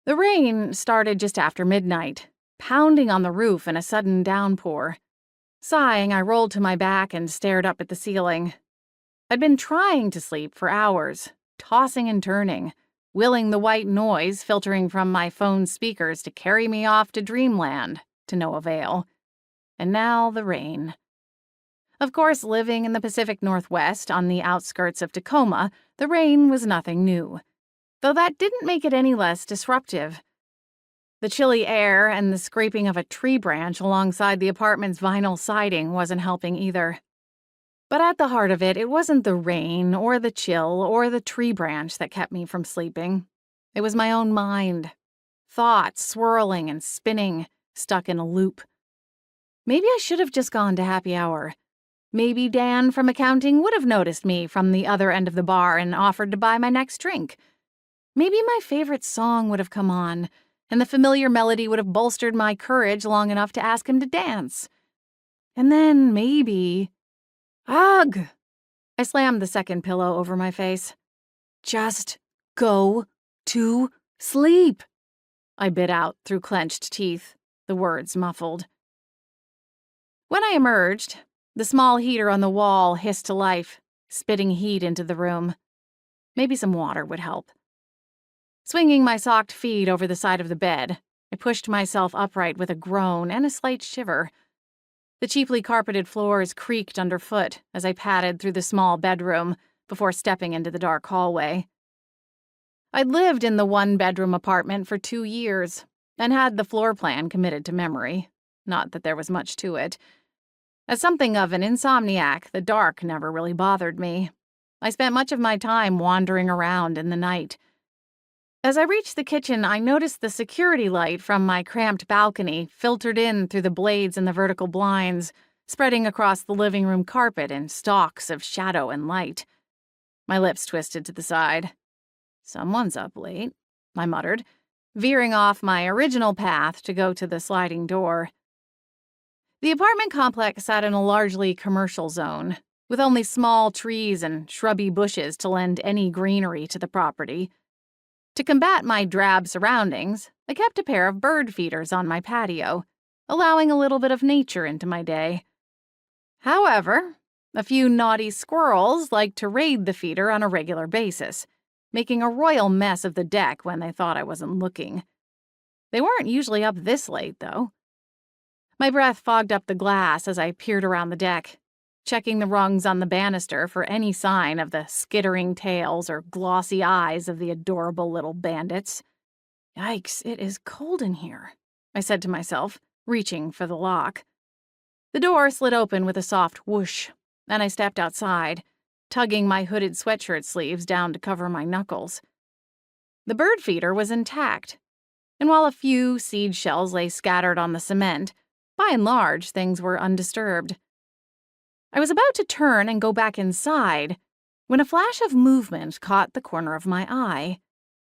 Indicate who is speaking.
Speaker 1: The rain started just after midnight, pounding on the roof in a sudden downpour. Sighing, I rolled to my back and stared up at the ceiling. I'd been trying to sleep for hours, tossing and turning, willing the white noise filtering from my phone's speakers to carry me off to dreamland, to no avail. And now the rain. Of course, living in the Pacific Northwest on the outskirts of Tacoma, the rain was nothing new, though that didn't make it any less disruptive. The chilly air and the scraping of a tree branch alongside the apartment's vinyl siding wasn't helping either. But at the heart of it, it wasn't the rain or the chill or the tree branch that kept me from sleeping. It was my own mind. Thoughts swirling and spinning, stuck in a loop. Maybe I should have just gone to happy hour. Maybe Dan from accounting would have noticed me from the other end of the bar and offered to buy my next drink. Maybe my favorite song would have come on, and the familiar melody would have bolstered my courage long enough to ask him to dance. And then maybe... Ugh! I slammed the second pillow over my face. Just go to sleep, I bit out through clenched teeth, the words muffled. When I emerged, the small heater on the wall hissed to life, spitting heat into the room. Maybe some water would help. Swinging my socked feet over the side of the bed, I pushed myself upright with a groan and a slight shiver. The cheaply carpeted floors creaked underfoot as I padded through the small bedroom before stepping into the dark hallway. I'd lived in the one-bedroom apartment for 2 years and had the floor plan committed to memory. Not that there was much to it. As something of an insomniac, the dark never really bothered me. I spent much of my time wandering around in the night. As I reached the kitchen, I noticed the security light from my cramped balcony filtered in through the blades in the vertical blinds, spreading across the living room carpet in stalks of shadow and light. My lips twisted to the side. Someone's up late, I muttered, veering off my original path to go to the sliding door. The apartment complex sat in a largely commercial zone, with only small trees and shrubby bushes to lend any greenery to the property. To combat my drab surroundings, I kept a pair of bird feeders on my patio, allowing a little bit of nature into my day. However, a few naughty squirrels liked to raid the feeder on a regular basis, making a royal mess of the deck when they thought I wasn't looking. They weren't usually up this late, though. My breath fogged up the glass as I peered around the deck, checking the rungs on the banister for any sign of the skittering tails or glossy eyes of the adorable little bandits. Yikes, it is cold in here, I said to myself, reaching for the lock. The door slid open with a soft whoosh, and I stepped outside, tugging my hooded sweatshirt sleeves down to cover my knuckles. The bird feeder was intact, and while a few seed shells lay scattered on the cement, by and large things were undisturbed. I was about to turn and go back inside when a flash of movement caught the corner of my eye.